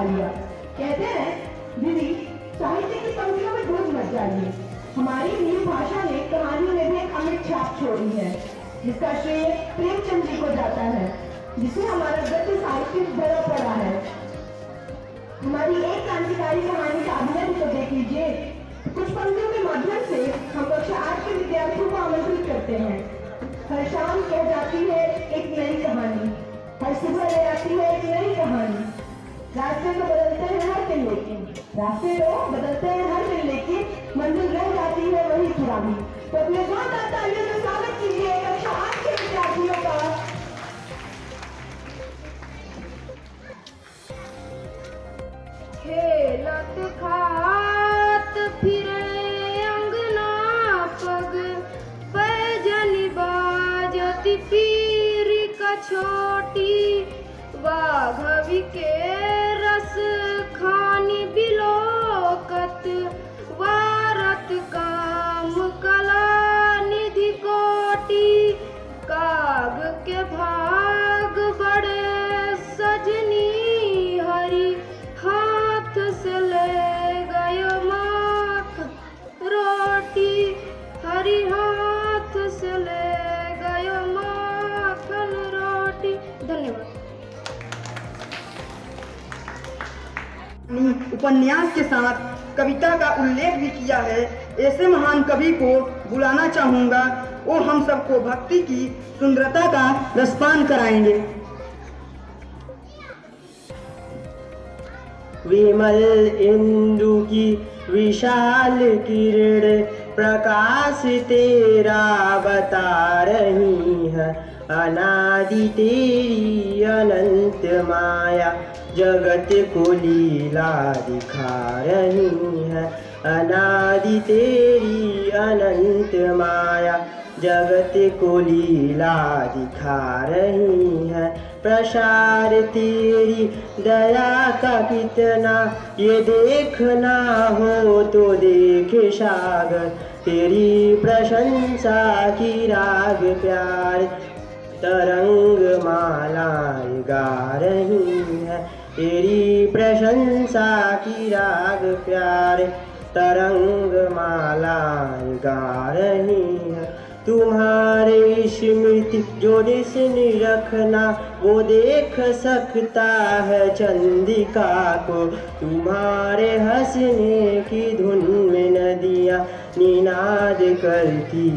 बुला लिया। कहते हैं दीदी, साहित्य की पंक्तियों में डूब मत जाइए। हमारी नील भाषा ने कहानियों में भी एक अमिट छाप छोड़ी है, जिसका श्रेय प्रेमचंद जी को जाता है, जिसे हमारा गद्य साहित्य भरा पड़ा है। हमारी एक क्रांतिकारी कहानी का अभिनय तो देख लीजिए। कुछ पंक्तियों के माध्यम से हम कक्षा 8 के विद्यार्थियों को आमंत्रित करते हैं। हर शाम कह जाती है एक नई कहानी, हर सुबह ले आती है एक नई कहानी। रास्ते तो बदलते हैं हर दिन, लेकिन मंजिल रह जाती है वही पुरानी। तो अपने जोरदार तालियों से स्वागत कीजिए कक्षा 8 के विद्यार्थियों का। खेलत खात फिरे अंगना पग, पैजनी बाजती पीरी कछोटी। वाघवी के रस खानी बिलोकत, वारत काम कला निधि कोटि। काग के भाग बड़े सजनी हरी, हाथ से ले गयो माखन रोटी। हरी हाथ से ले गयो माखन रोटी। धन्यवाद। उपन्यास के साथ कविता का उल्लेख भी किया है। ऐसे महान कवि को बुलाना चाहूंगा, वो हम सबको भक्ति की सुंदरता का रसपान कराएंगे। विमल इंदु की विशाल किरण प्रकाश तेरा बता रही है। अनादि तेरी अनंत माया जगत को लीला दिखा रही है। अनादि तेरी अनंत माया जगत को लीला दिखा रही है। प्रसार तेरी दया का कितना ये देखना हो तो देखे सागर। तेरी प्रशंसा की राग प्यार तरंग मालाएं गा रही है। तेरी प्रशंसा की राग प्यार तरंग मालाएं गा रही है। तुम्हारे स्मृति जो जिसने रखना वो देख सकता है चंदिका को। तुम्हारे हंसने की धुन में नदियाँ निनाद करती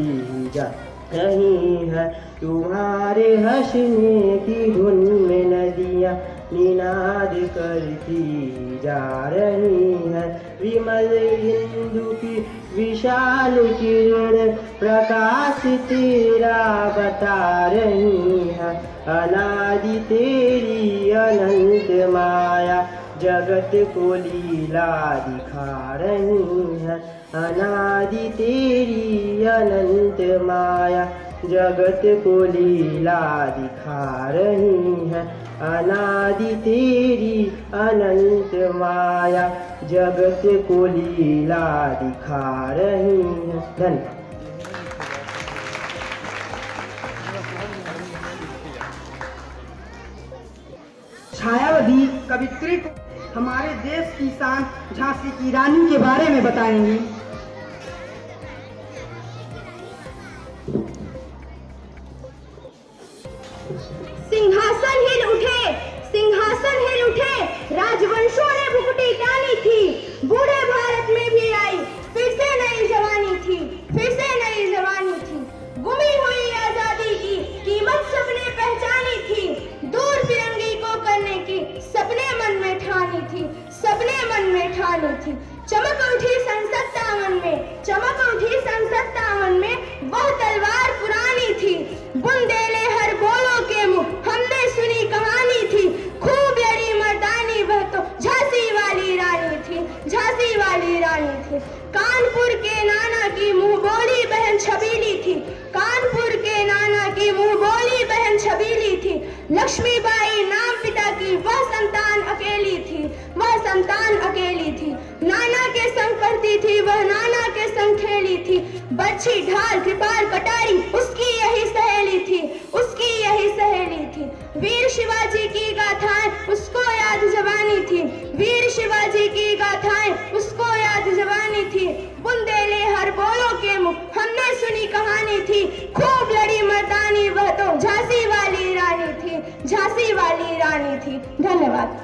जा रही है। तुम्हारे हंसने की धुन में नदियाँ निनाद करती जा रही है। विमल इंदु की विशाल किरण प्रकाश तेरा बता रही है। अनादि तेरी अनंत माया जगत को लीला दिखा रही है। अनादि तेरी अनंत माया जगत को लीला दिखा रही है। अनादि तेरी अनंत माया जगत को लीला दिखा रही है। धन्यवाद। छायावती कवित्री को हमारे देश की शान झांसी की रानी के बारे में बताएंगे। सिंहासन हिल उठे, सिंहासन हिल उठे, राजवंशों ने भुकुटी तानी थी। बूढ़े भारत में भी आई फिर से नई जवानी थी, फिर से नई जवानी थी। गुमी हुई आजादी की कीमत सबने पहचानी थी। दूर फिरंगी को करने की सपने मन में ठानी थी, सपने मन में ठानी थी। चमक उठी सन 57 में, चमक उठी सन 57 में। वह तलवार पुरानी थी, बुंदेले हर बोलों के मुंह हमने सुनी कहानी थी। खूब लड़ी मर्दानी वह तो झांसी वाली रानी थी, झांसी वाली रानी थी। कानपुर के नाना की मुंह बोली बहन छबीली थी, कानपुर के नाना की मुंह बोली बहन छबीली थी। लक्ष्मीबाई नाम पिता की वह संतान अकेली थी, वह संतान अकेली थी। नाना के संग पढ़ती थी वह, नाना के संग खेली थी। बच्ची ढाल कृपाल कटारी उसकी यही सहेली थी, उसकी यही सहेली थी। वीर शिवाजी की गाथाएं उसको याद जवानी थी, थी। धन्यवाद।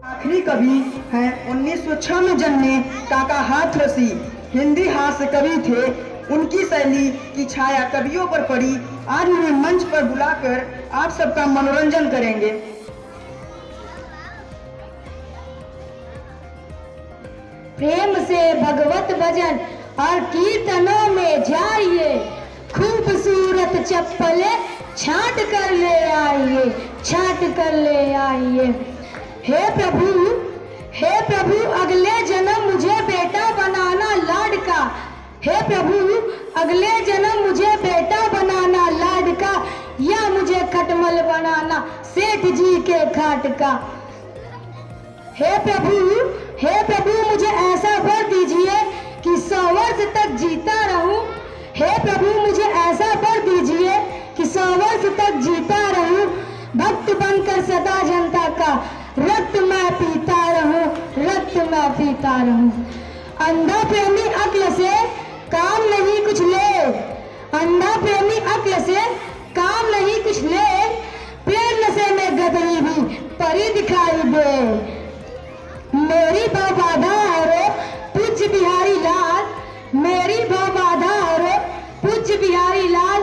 आखिरी कवि हैं 1906 में जन्मे काका हाथरसी, हिंदी हास्य कवि थे। उनकी शैली की छाया कवियों पर पड़ी। आज उन्हें मंच पर बुलाकर आप सबका मनोरंजन करेंगे। प्रेम से भगवत भजन और कीर्तनों में जाइए, खूबसूरत चप्पलें छांट कर ले आइए, छांट कर ले आइए। हे प्रभु अगले जन्म मुझे बेटा बनाना लाडका, हे प्रभु अगले जन्म मुझे बेटा बनाना लाडका, या मुझे खटमल बनाना सेठ जी के खाट का। हे प्रभु मुझे ऐसा वर दीजिए कि 100 वर्ष तक जीता रहूं। हे प्रभु मुझे ऐसा वर दीजिए कि 100 वर्ष तक जीता रहूं। भक्त बनकर सदा जनता का रक्त मैं पीता रहूं, रक्त मैं पीता रहूं। अंधा प्रेमी अक्ल से काम नहीं कुछ ले, अंधा प्रेमी अक्ल से काम नहीं कुछ ले, प्रेम नशे में गदरी भी परी दिखाई दे। मेरी बाधा है रो पूज्य बिहारी लाल, मेरी बाधा है रो पूज्य बिहारी लाल।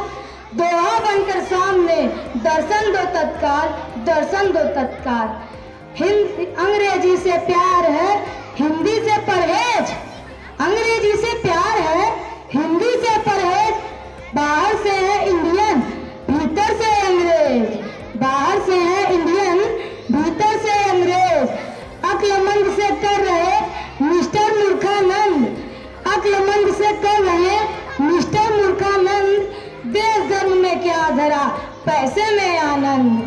दोहा बनकर सामने दर्शन दो तत्काल, दर्शन दो तत्काल। अंग्रेजी से प्यार है, हिंदी से परहेज, अंग्रेजी से प्यार है, हिंदी से परहेज। बाहर से है इंडियन, भीतर से अंग्रेज, बाहर से है इंडियन, भीतर से अंग्रेज। अक्लमंद से कर रहे मिस्टर मूर्खानंद, अक्लमंद से कर रहे मिस्टर मूर्खानंद। देश धर्म में क्या धरा, पैसे में आनंद,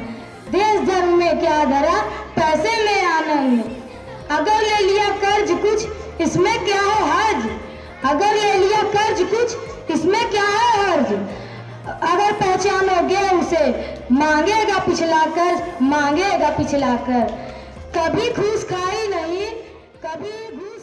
देश धर्म में क्या धरा, पैसे में आनंद। अगर ले लिया कर्ज कुछ इसमें क्या है हर्ज, अगर ले लिया कर्ज कुछ इसमें क्या है हर्ज। अगर पहचानोगे उसे मांगेगा पिछला कर्ज, मांगेगा पिछला कर्ज। कभी घूस खाई नहीं, कभी घूस